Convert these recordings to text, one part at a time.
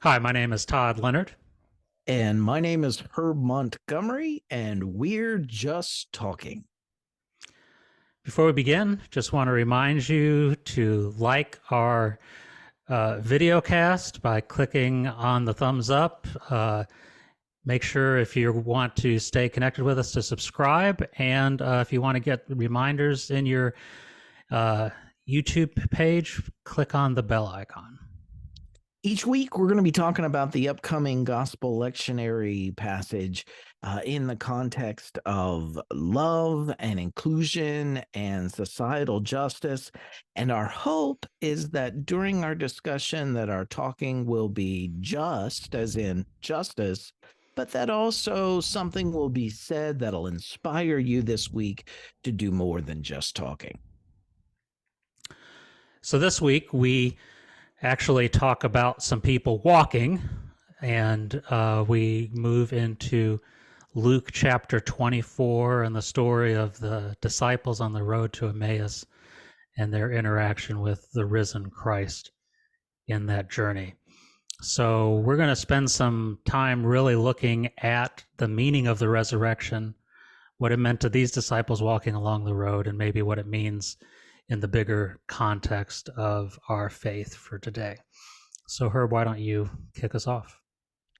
Hi, my name is Todd Leonard. And my name is Herb Montgomery, and we're just talking. Before we begin, just want to remind you to like our video cast by clicking on the thumbs up. Make sure if you want to stay connected with us to subscribe, and if you want to get reminders in your uh, YouTube page, click on the bell icon. Each week, we're going to be talking about the upcoming gospel lectionary passage in the context of love and inclusion and societal justice. And our hope is that during our discussion that our talking will be just, as in justice, but that also something will be said that'll inspire you this week to do more than just talking. So this week we actually talk about some people walking, and we move into Luke chapter 24 and the story of the disciples on the road to Emmaus and their interaction with the risen Christ in that journey. So we're going to spend some time really looking at the meaning of the resurrection, what it meant to these disciples walking along the road, and maybe what it means in the bigger context of our faith for today. So, Herb, why don't you kick us off?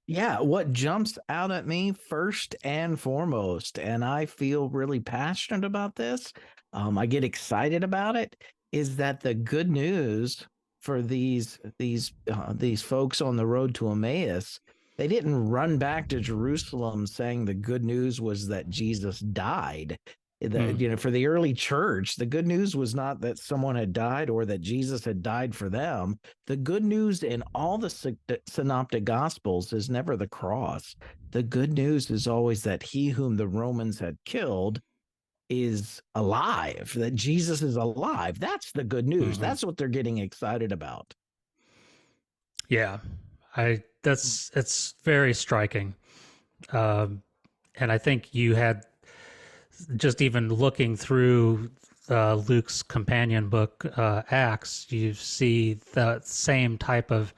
Yeah, what jumps out at me first and foremost, and I feel really passionate about this, I get excited about it, is that the good news for these folks on the road to Emmaus, they didn't run back to Jerusalem saying the good news was that Jesus died. For the early church, the good news was not that someone had died or that Jesus had died for them. The good news in all the synoptic gospels is never the cross. The good news is always that he whom the Romans had killed is alive, that Jesus is alive. That's the good news. Mm-hmm. That's what they're getting excited about. Yeah, I that's it's very striking, um, and I think you had just even looking through Luke's companion book, Acts, you see the same type of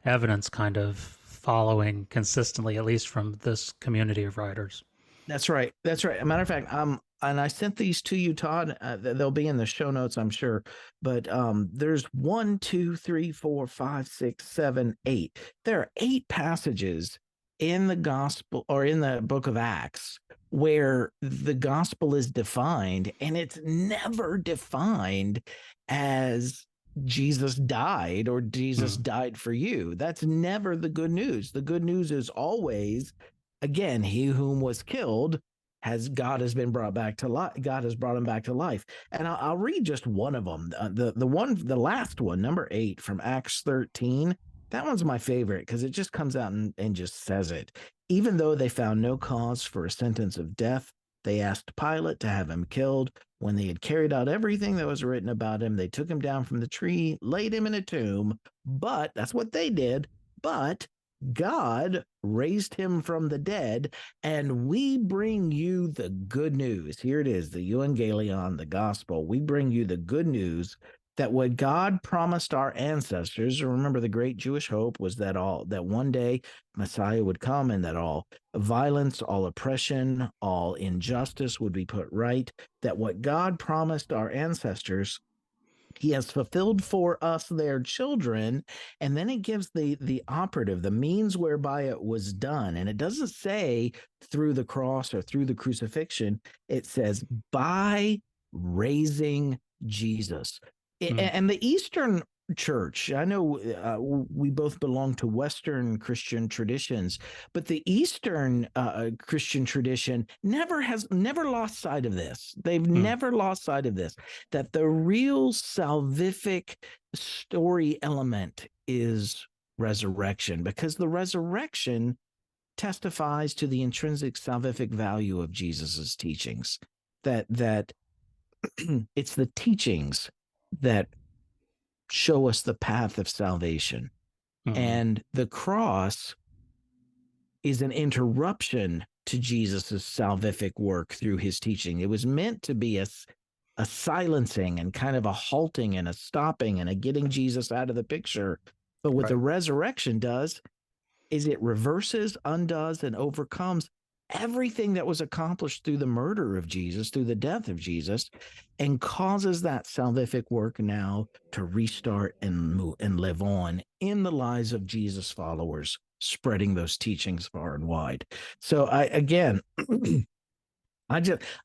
evidence kind of following consistently, at least from this community of writers. That's right. That's right. As a matter of fact, and I sent these to you, Todd. They'll be in the show notes, I'm sure. But there's one, two, three, four, five, six, seven, eight. There are eight passages in the gospel or in the book of Acts where the gospel is defined, and it's never defined as Jesus died or Jesus Mm. died for you. That's never the good news. The good news is always, again, he whom was killed has been brought back to life. God has brought him back to life. And I'll read just one of them. The last one, number 8 from Acts 13. That one's my favorite because it just comes out and just says it. Even though they found no cause for a sentence of death, they asked Pilate to have him killed. When they had carried out everything that was written about him, they took him down from the tree, laid him in a tomb. But that's what they did. But God raised him from the dead, and we bring you the good news. Here it is, the Evangelion, the gospel. We bring you the good news that what God promised our ancestors, remember the great Jewish hope was that one day Messiah would come and that all violence, all oppression, all injustice would be put right, that what God promised our ancestors he has fulfilled for us their children. And then it gives the operative, the means whereby it was done, and it doesn't say through the cross or through the crucifixion. It says by raising Jesus. Mm. And the Eastern church, I know we both belong to Western Christian traditions, but the Eastern Christian tradition never lost sight of this. They've Mm. never lost sight of this, that the real salvific story element is resurrection, because the resurrection testifies to the intrinsic salvific value of Jesus's teachings. That it's the teachings that show us the path of salvation. Mm. And the cross is an interruption to Jesus's salvific work through his teaching. It was meant to be a silencing and kind of a halting and a stopping and a getting Jesus out of the picture. But what Right. the resurrection does, is it reverses, undoes, and overcomes everything that was accomplished through the murder of Jesus, through the death of Jesus, and causes that salvific work now to restart and move and live on in the lives of Jesus followers, spreading those teachings far and wide. So I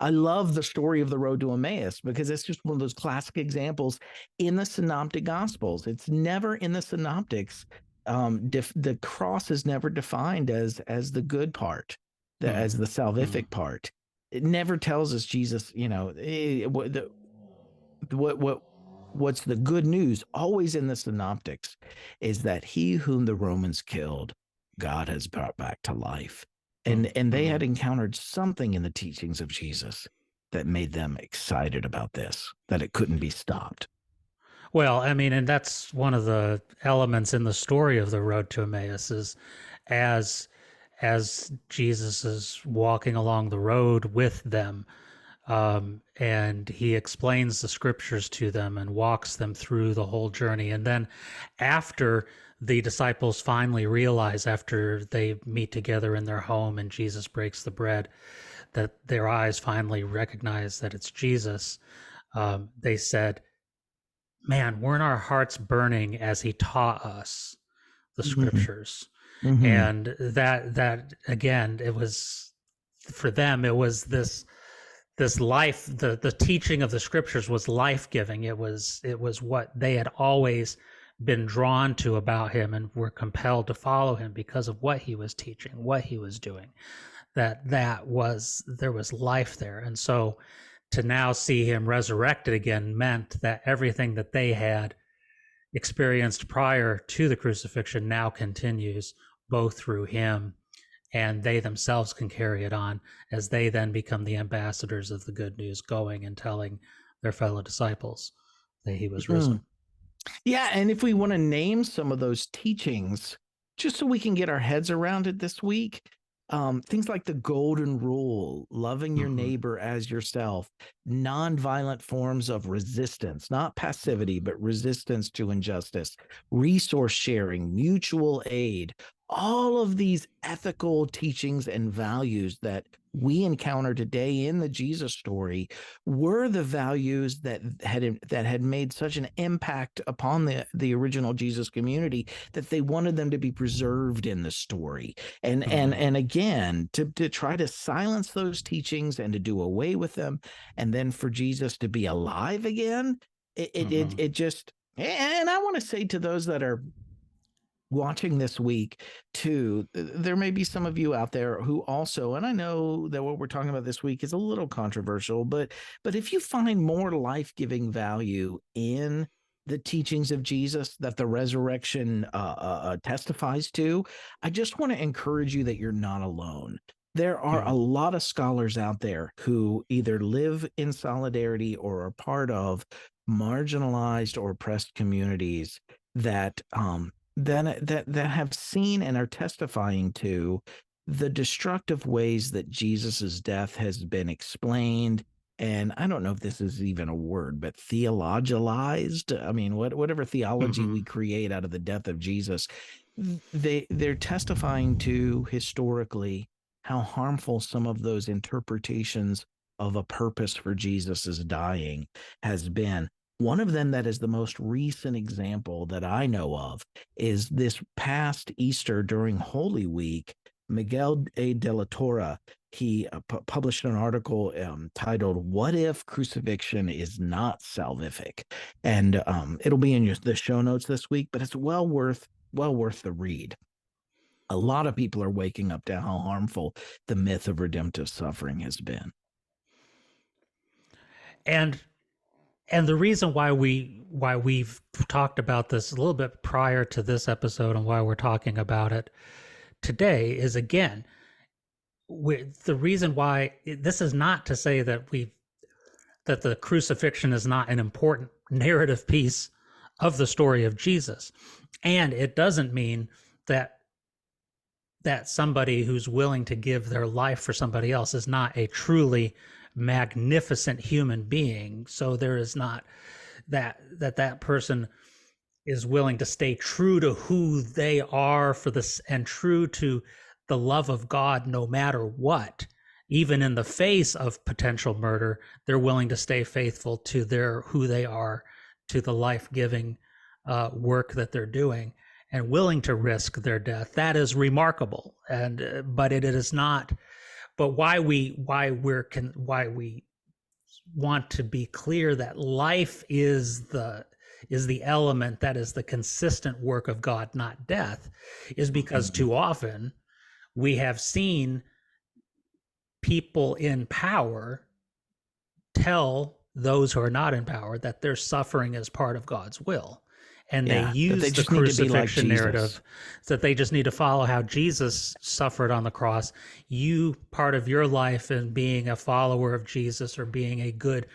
love the story of the road to Emmaus because it's just one of those classic examples in the synoptic gospels. It's never in the synoptics. The cross is never defined as the good part, as the salvific part. It never tells us Jesus, what's the good news always in the synoptics is that he whom the Romans killed, God has brought back to life. And they had encountered something in the teachings of Jesus that made them excited about this, that it couldn't be stopped. Well, I mean, and that's one of the elements in the story of the road to Emmaus is as Jesus is walking along the road with them, and he explains the scriptures to them and walks them through the whole journey. And then after the disciples finally realize, after they meet together in their home and Jesus breaks the bread, that their eyes finally recognize that it's Jesus, they said, man, weren't our hearts burning as he taught us the scriptures? And that again, it was, for them, it was this life, the teaching of the scriptures was life-giving. It was what they had always been drawn to about him and were compelled to follow him because of what he was teaching, what he was doing. There was life there. And so to now see him resurrected again meant that everything that they had experienced prior to the crucifixion now continues, both through him, and they themselves can carry it on as they then become the ambassadors of the good news, going and telling their fellow disciples that he was risen. Yeah, and if we want to name some of those teachings, just so we can get our heads around it this week, things like the golden rule, loving your neighbor as yourself, nonviolent forms of resistance, not passivity, but resistance to injustice, resource sharing, mutual aid, all of these ethical teachings and values that we encounter today in the Jesus story were the values that had made such an impact upon the original Jesus community that they wanted them to be preserved in the story. And again, to try to silence those teachings and to do away with them, and then for Jesus to be alive again, it just. And I want to say to those that are watching this week too, there may be some of you out there who also, and I know that what we're talking about this week is a little controversial, but if you find more life-giving value in the teachings of Jesus that the resurrection testifies to, I just want to encourage you that you're not alone. There are a lot of scholars out there who either live in solidarity or are part of marginalized or oppressed communities that have seen and are testifying to the destructive ways that Jesus's death has been explained. And I don't know if this is even a word, but theologized. I mean, whatever theology we create out of the death of Jesus, they're testifying to historically how harmful some of those interpretations of a purpose for Jesus's dying has been. One of them that is the most recent example that I know of is this past Easter during Holy Week. Miguel de la Torre, he published an article titled "What If Crucifixion Is Not Salvific?" And it'll be in the show notes this week, but it's well worth the read. A lot of people are waking up to how harmful the myth of redemptive suffering has been. And the reason why we've talked about this a little bit prior to this episode and why we're talking about it today is, again, the reason why this is not to say that the crucifixion is not an important narrative piece of the story of Jesus. And it doesn't mean that somebody who's willing to give their life for somebody else is not a truly magnificent human being. So there is not that person is willing to stay true to who they are for this and true to the love of God no matter what, even in the face of potential murder, they're willing to stay faithful to their who they are, to the life-giving work that they're doing, and willing to risk their death. That is remarkable, and but it is not. But why we want to be clear that life is the element that is the consistent work of God, not death, is because too often we have seen people in power tell those who are not in power that their suffering is part of God's will. And they use the crucifixion narrative that they just need to follow how Jesus suffered on the cross. You, part of your life in being a follower of Jesus or being a good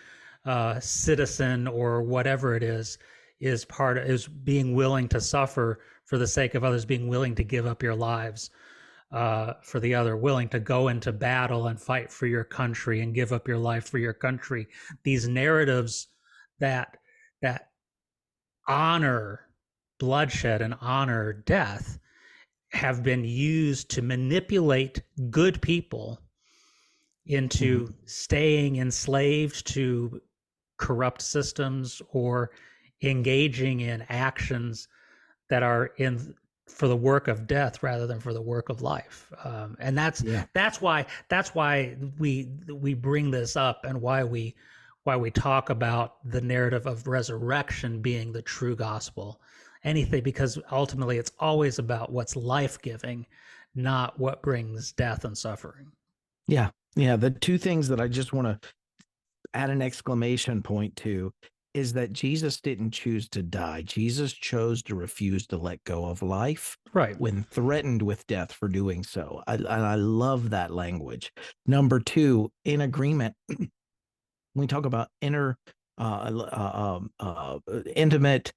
citizen or whatever it is being willing to suffer for the sake of others, being willing to give up your lives for the other, willing to go into battle and fight for your country and give up your life for your country. These narratives that honor bloodshed and honor death have been used to manipulate good people into staying enslaved to corrupt systems or engaging in actions that are in for the work of death rather than for the work of life. And that's why we bring this up, and why we talk about the narrative of resurrection being the true gospel. Anything, because ultimately it's always about what's life-giving, not what brings death and suffering. Yeah. The two things that I just want to add an exclamation point to is that Jesus didn't choose to die. Jesus chose to refuse to let go of life, right, when threatened with death for doing so. I love that language. Number two, in agreement, when we talk about intimate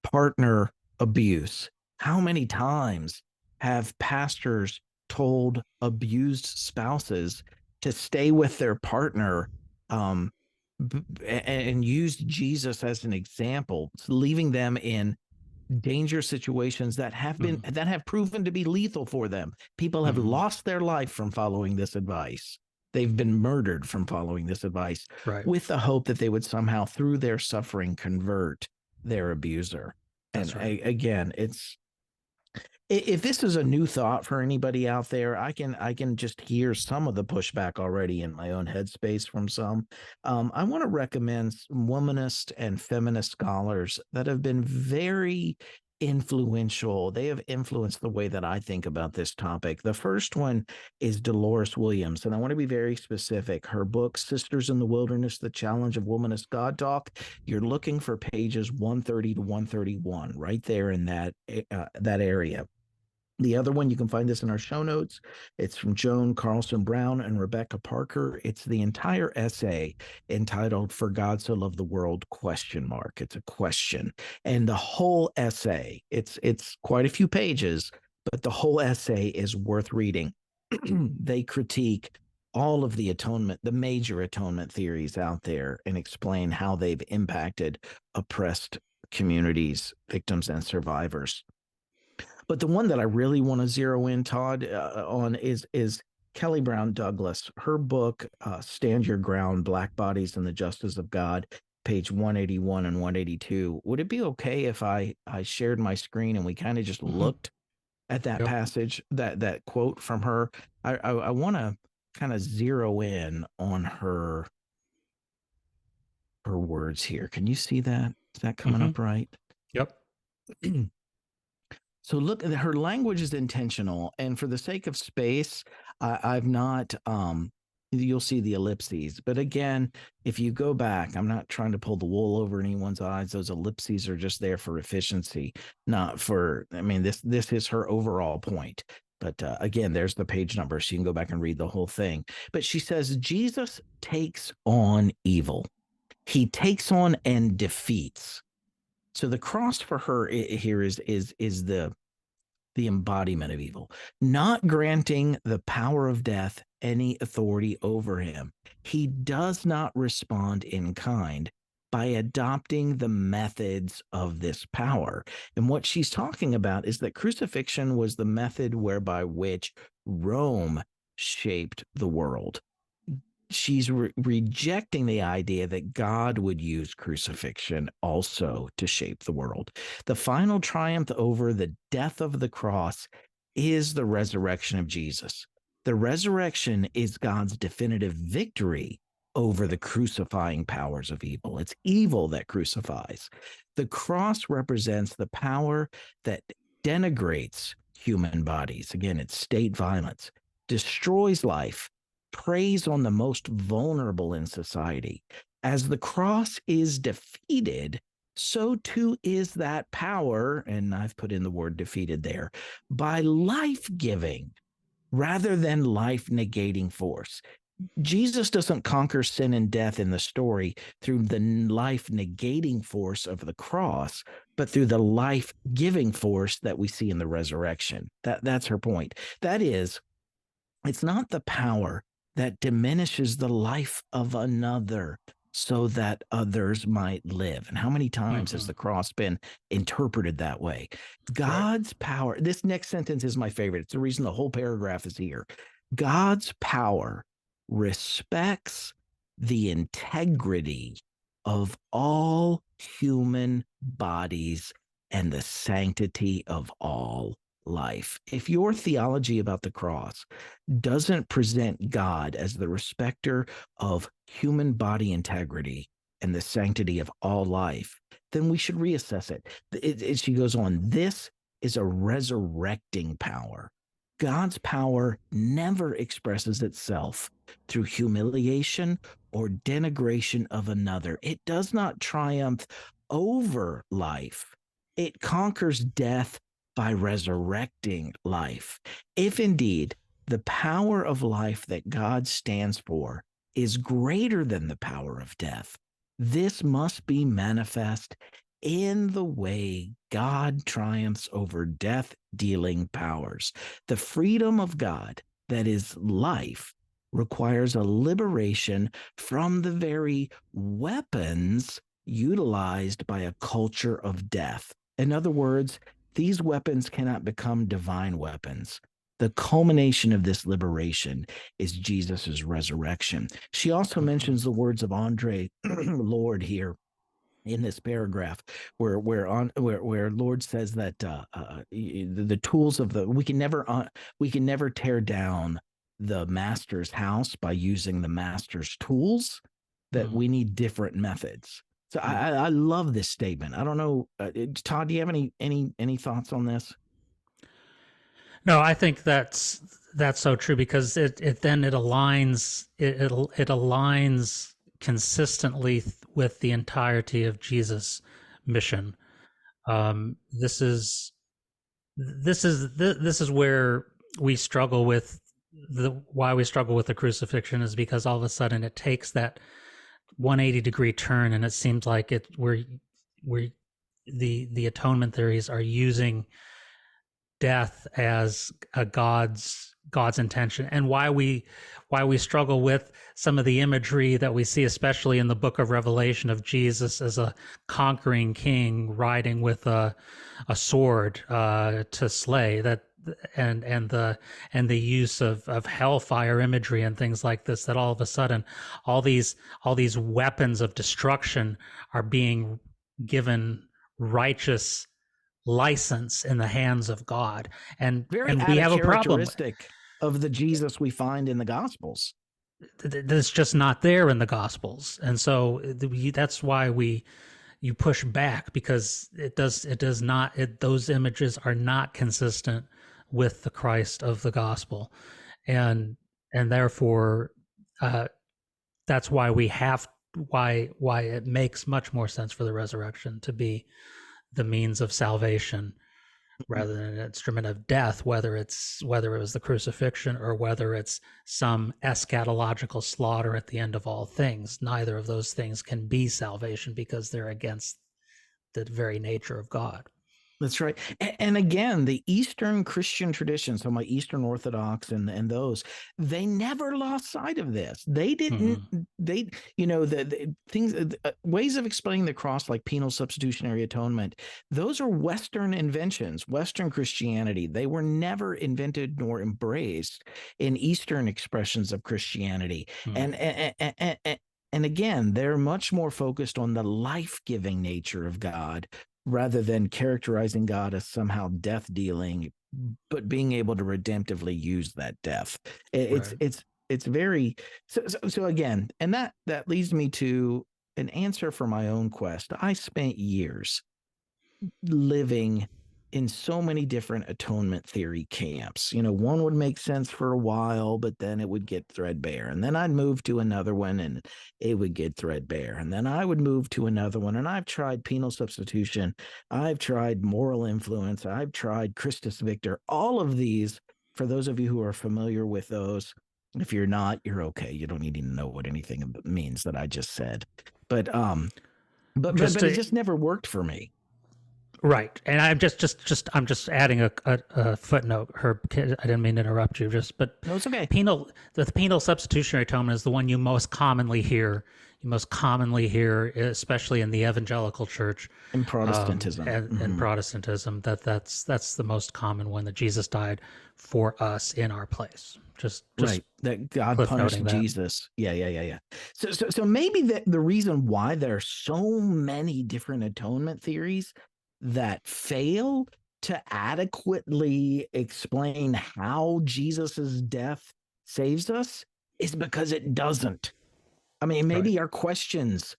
partner abuse, how many times have pastors told abused spouses to stay with their partner, and used Jesus as an example, leaving them in dangerous situations that have been that have proven to be lethal for them. People have lost their life from following this advice. They've been murdered from following this advice, right, with the hope that they would somehow, through their suffering, convert their abuser. That's And right. again, if this is a new thought for anybody out there, I can just hear some of the pushback already in my own headspace from some. I want to recommend some womanist and feminist scholars that have been very influential. They have influenced the way that I think about this topic. The first one is Delores Williams, and I want to be very specific. Her book, Sisters in the Wilderness, The Challenge of Womanist God Talk, you're looking for pages 130 to 131, right there in that area. The other one, you can find this in our show notes. It's from Joan Carlson Brown and Rebecca Parker. It's the entire essay entitled "For God So Loved the World?" ? It's a question. And the whole essay, it's quite a few pages, but the whole essay is worth reading. They critique all of the major atonement theories out there, and explain how they've impacted oppressed communities, victims, and survivors. But the one that I really want to zero in, Todd, on is Kelly Brown Douglas. Her book, Stand Your Ground, Black Bodies and the Justice of God, page 181 and 182. Would it be okay if I shared my screen and we kind of just looked at that passage, that quote from her? I want to kind of zero in on her words here. Can you see that? Is that coming up right? Yep. So look, her language is intentional, and for the sake of space, I've not. You'll see the ellipses, but again, if you go back, I'm not trying to pull the wool over anyone's eyes. Those ellipses are just there for efficiency, not for. I mean, this is her overall point. But again, there's the page number, so you can go back and read the whole thing. But she says Jesus takes on evil. He takes on and defeats. So the cross for her here is the embodiment of evil, not granting the power of death any authority over him. He does not respond in kind, by adopting the methods of this power. And what she's talking about is that crucifixion was the method whereby which Rome shaped the world. She's rejecting the idea that God would use crucifixion also to shape the world. The final triumph over the death of the cross is the resurrection of Jesus. The resurrection is God's definitive victory over the crucifying powers of evil. It's evil that crucifies. The cross represents the power that denigrates human bodies. Again, it's state violence, destroys life, preys on the most vulnerable in society. As the cross is defeated, so too is that power, and I've put in the word defeated there, by life-giving rather than life-negating force. Jesus doesn't conquer sin and death in the story through the life-negating force of the cross, but through the life-giving force that we see in the resurrection. That's her point. That is, it's not the power that diminishes the life of another so that others might live. And how many times has the cross been interpreted that way? God's power, this next sentence is my favorite. It's the reason the whole paragraph is here. God's power respects the integrity of all human bodies and the sanctity of all life. If your theology about the cross doesn't present God as the respecter of human body integrity and the sanctity of all life, then we should reassess it. She goes on, this is a resurrecting power. God's power never expresses itself through humiliation or denigration of another. It does not triumph over life. It conquers death by resurrecting life. If indeed the power of life that God stands for is greater than the power of death, this must be manifest in the way God triumphs over death-dealing powers. The freedom of God, that is life, requires a liberation from the very weapons utilized by a culture of death. In other words, these weapons cannot become divine weapons. The culmination of this liberation is Jesus' resurrection. She also mentions the words of Andre Lord here in this paragraph, where Lord says that the tools of we can never tear down the master's house by using the master's tools. That we need different methods. So I love this statement. I don't know, Todd, do you have any thoughts on this? No, I think that's so true, because it aligns consistently with the entirety of Jesus' mission. This is where we struggle with why we struggle with the crucifixion, is because all of a sudden it takes that 180-degree turn, and it seems like we're the atonement theories are using death as a God's intention, and why we struggle with some of the imagery that we see, especially in the book of Revelation, of Jesus as a conquering king riding with a sword to slay, that and the use of hellfire imagery and things like this, that all of a sudden all these weapons of destruction are being given righteous license in the hands of God, and we have a problem of the Jesus we find in the Gospels. That's just not there in the Gospels, and so that's why you push back, because those images are not consistent with the Christ of the gospel, and therefore that's why why it makes much more sense for the resurrection to be the means of salvation rather than an instrument of death, whether it was the crucifixion or whether it's some eschatological slaughter at the end of all things. Neither of those things can be salvation, because they're against the very nature of God. That's right. And again, the Eastern Christian traditions, so my Eastern Orthodox and those, they never lost sight of this. They didn't, Hmm. they, the things, ways of explaining the cross, like penal substitutionary atonement, those are Western inventions, Western Christianity. They were never invented nor embraced in Eastern expressions of Christianity. Hmm. And again, they're much more focused on the life giving nature of God rather than characterizing God as somehow death dealing, but being able to redemptively use that death. It's Right. it's it's very so again, and that leads me to an answer for my own quest. I spent years living in so many different atonement theory camps. One would make sense for a while, but then it would get threadbare. And then I'd move to another one and it would get threadbare. And then I would move to another one. And I've tried penal substitution. I've tried moral influence. I've tried Christus Victor. All of these, for those of you who are familiar with those, if you're not, you're okay. You don't need to know what anything means that I just said. But Just but it to just never worked for me. Right, and I'm just adding a footnote. Herb, I didn't mean to interrupt you. No, it's okay. The penal substitutionary atonement is the one you most commonly hear. You most commonly hear, especially in the evangelical church, In Protestantism. and Protestantism. That's the most common one, that Jesus died for us in our place. Just Right. That God cliff punished noting that. Jesus. Yeah. So maybe the reason why there are so many different atonement theories that fail to adequately explain how Jesus's death saves us is because it doesn't. I mean, Right. maybe our questions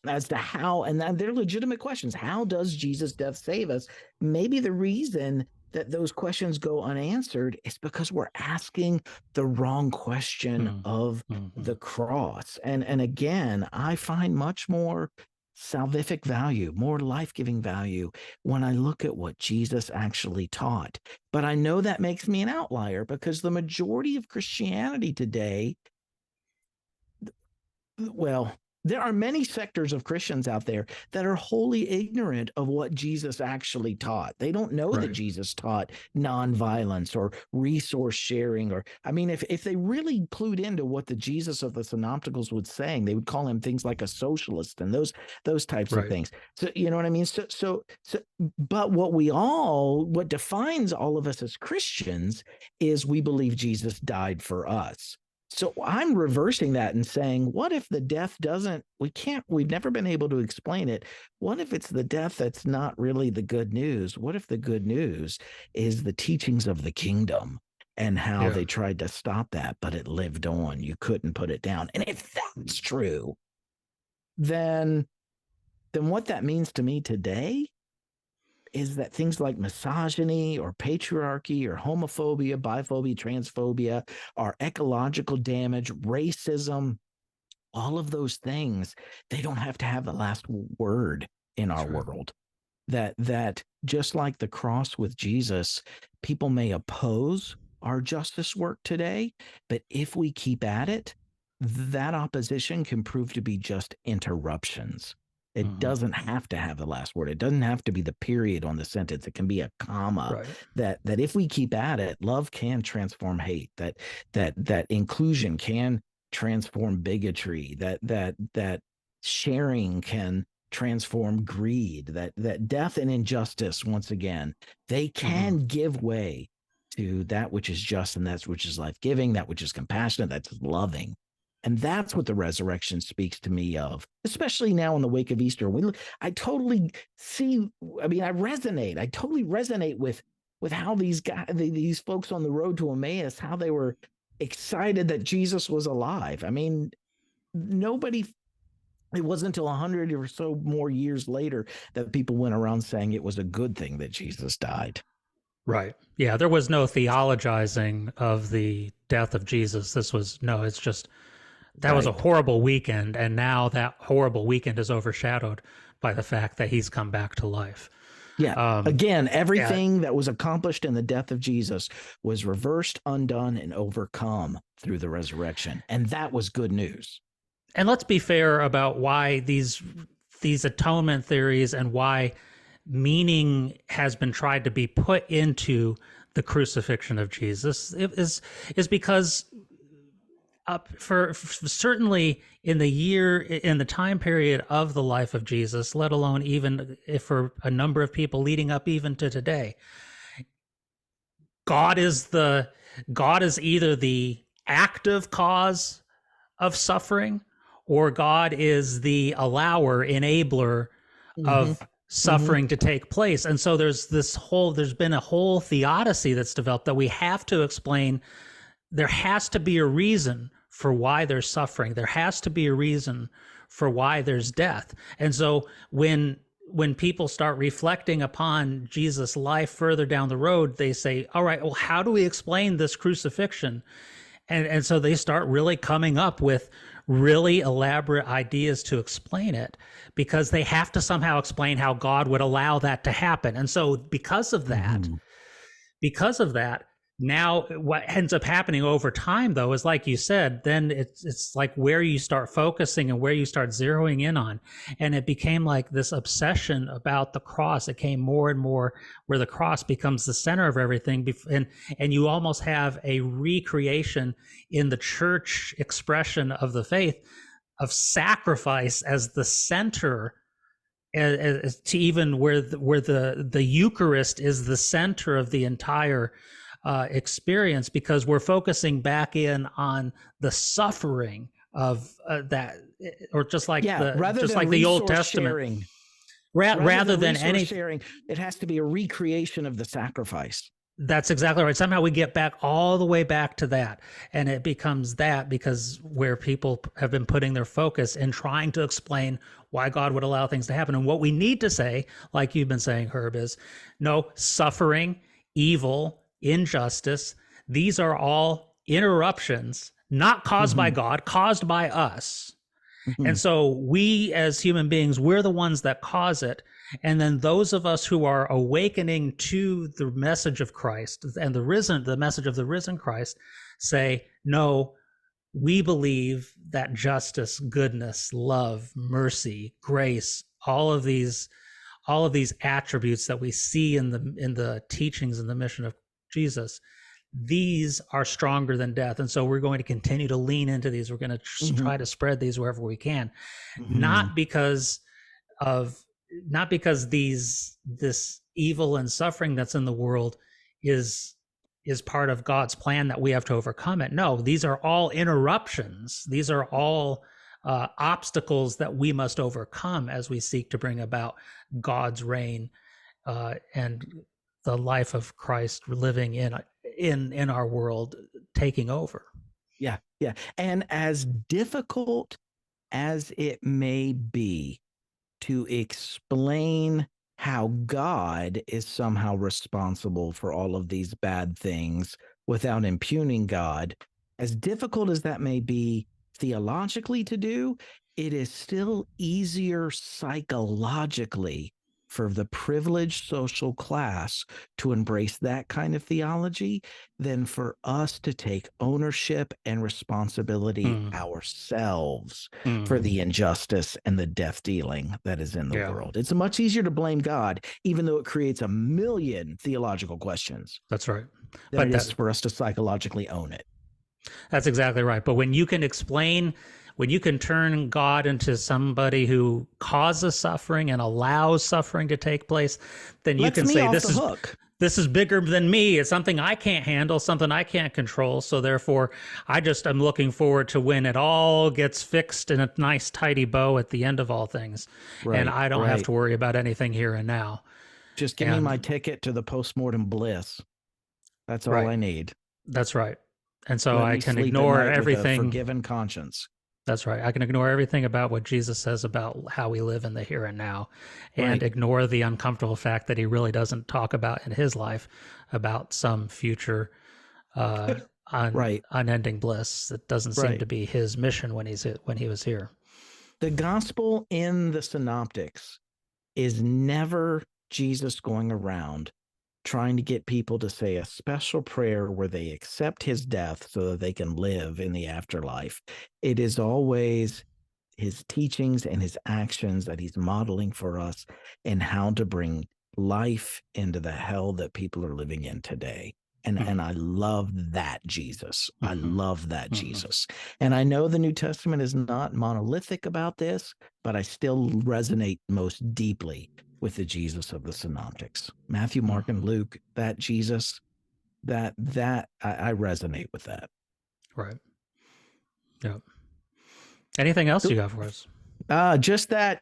as to how, and they're legitimate questions. How does Jesus' death save us? Maybe the reason that those questions go unanswered is because we're asking the wrong question of Mm-hmm. the cross. And again, I find much more salvific value, more life-giving value when I look at what Jesus actually taught. But I know that makes me an outlier because the majority of Christianity today, well, there are many sectors of Christians out there that are wholly ignorant of what Jesus actually taught. They don't know that Right. Jesus taught nonviolence or resource sharing. Or, I mean, if they really clued into what the Jesus of the Synopticals was saying, they would call him things like a socialist and those types of Right. things. So, you know what I mean? But what defines all of us as Christians is we believe Jesus died for us. So I'm reversing that and saying, what if the death we've never been able to explain it. What if it's the death that's not really the good news? What if the good news is the teachings of the kingdom and how Yeah. they tried to stop that, but it lived on? You couldn't put it down. And if that's true, then what that means to me today is that things like misogyny or patriarchy or homophobia, biphobia, transphobia, or ecological damage, racism, all of those things, they don't have to have the last word in our That's right. world. That just like the cross with Jesus, people may oppose our justice work today, but if we keep at it, that opposition can prove to be just interruptions. It Mm-hmm. doesn't have to have the last word. It doesn't have to be the period on the sentence. It can be a comma. Right. That if we keep at it, love can transform hate. That inclusion can transform bigotry. That sharing can transform greed. That death and injustice, once again, they Mm-hmm. can give way to that which is just and that which is life-giving, that which is compassionate, that's loving. And that's what the resurrection speaks to me of, especially now in the wake of Easter. I totally see, I mean, I totally resonate with how these folks on the road to Emmaus, how they were excited that Jesus was alive. I mean, nobody, it wasn't until 100 or so more years later that people went around saying it was a good thing that Jesus died. Right. Yeah, there was no theologizing of the death of Jesus. It's just that was a Right. horrible weekend, and now that horrible weekend is overshadowed by the fact that he's come back to life. Yeah. Um, Again, yeah, everything that was accomplished in the death of Jesus was reversed, undone, and overcome through the resurrection. And that was good news. and let's be fair about why these atonement theories and why meaning has been tried to be put into the crucifixion of Jesus is because for certainly in the time period of the life of Jesus, let alone even if for a number of people leading up even to today, God is either the active cause of suffering, or God is the allower, enabler Mm-hmm. of suffering to take place. And so there's been a whole theodicy that's developed that we have to explain. There has to be a reason for why there's suffering. There has to be a reason for why there's death. And so when people start reflecting upon Jesus' life further down the road, they say, all right, well, how do we explain this crucifixion? And so they start really coming up with really elaborate ideas to explain it, because they have to somehow explain how God would allow that to happen. And so because of that, now what ends up happening over time, though, is like you said, then it's like where you start focusing and where you start zeroing in on. And it became like this obsession about the cross. It came more and more where the cross becomes the center of everything. And you almost have a recreation in the church expression of the faith of sacrifice as the center, as to even where the Eucharist is the center of the entire experience, because we're focusing back in on the suffering of that, or just like the Old Testament, rather than any sharing. It has to be a recreation of the sacrifice. That's exactly right. Somehow we get back all the way back to that, and it becomes that because where people have been putting their focus in trying to explain why God would allow things to happen. And what we need to say, like you've been saying, Herb, is no, suffering, evil, injustice, these are all interruptions, not caused by God, caused by us. And so we as human beings, we're the ones that cause it. And then those of us who are awakening to the message of Christ and the message of the risen Christ say, no, we believe that justice, goodness, love, mercy, grace, all of these attributes that we see in the teachings and the mission of Jesus, these are stronger than death. And so we're going to continue to lean into these. We're going to try to spread these wherever we can, not because this evil and suffering that's in the world is part of God's plan that we have to overcome it. No, these are all interruptions. These are all obstacles that we must overcome as we seek to bring about God's reign and the life of Christ living in our world, taking over. Yeah. And as difficult as it may be to explain how God is somehow responsible for all of these bad things without impugning God, as difficult as that may be theologically to do, it is still easier psychologically for the privileged social class to embrace that kind of theology than for us to take ownership and responsibility ourselves for the injustice and the death dealing that is in the world. It's much easier to blame God, even though it creates a million theological questions. That's right. But it is for us to psychologically own it. That's exactly right. But when you can turn God into somebody who causes suffering and allows suffering to take place, then you can say this is bigger than me. It's something I can't handle, something I can't control. So therefore, I'm looking forward to when it all gets fixed in a nice tidy bow at the end of all things. And I don't have to worry about anything here and now. Just give me my ticket to the postmortem bliss. That's all I need. That's right. And so I can ignore everything. With a forgiven conscience. That's right. I can ignore everything about what Jesus says about how we live in the here and now, and ignore the uncomfortable fact that he really doesn't talk about in his life about some future unending bliss that doesn't seem to be his mission when he was here. The gospel in the synoptics is never Jesus going around trying to get people to say a special prayer where they accept his death so that they can live in the afterlife. It is always, his teachings and his actions that he's modeling for us, and how to bring life into the hell that people are living in today. And I love that Jesus. I love that Jesus. And I know the New Testament is not monolithic about this, but I still resonate most deeply with the Jesus of the Synoptics. Matthew, Mark, and Luke, that Jesus, that I resonate with that. Right. Yeah. Anything else you got for us? Just that,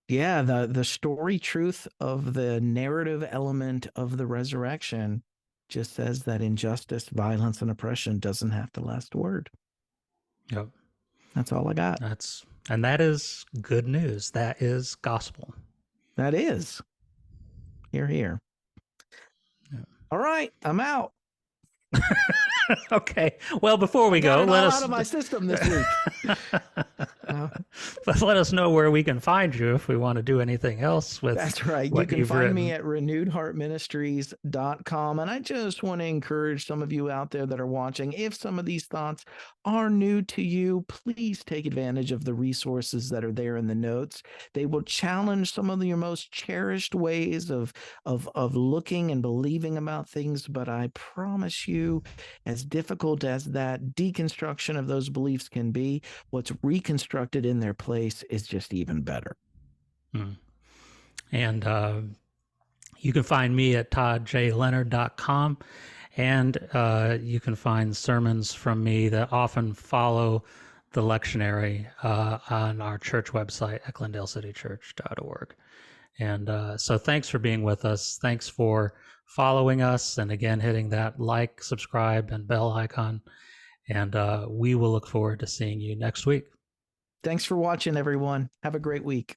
yeah, the story truth of the narrative element of the resurrection just says that injustice, violence, and oppression doesn't have the last word. Yep. That's all I got. And that is good news. That is gospel. That is. Hear, hear. Yeah. All right, I'm out. Okay. Well, before we go, let us out of my system this week. But let us know where we can find you if we want to do anything else with. That's right. You can find me at renewedheartministries.com. And I just want to encourage some of you out there that are watching, if some of these thoughts are new to you, please take advantage of the resources that are there in the notes. They will challenge some of your most cherished ways of looking and believing about things. But I promise you, as difficult as that deconstruction of those beliefs can be, what's reconstructed in their place is just even better. And you can find me at toddjleonard.com, and you can find sermons from me that often follow the lectionary on our church website at glendalecity.church.org. And so thanks for being with us. Thanks for following us, and again, hitting that like, subscribe, and bell icon. And we will look forward to seeing you next week. Thanks for watching, everyone. Have a great week.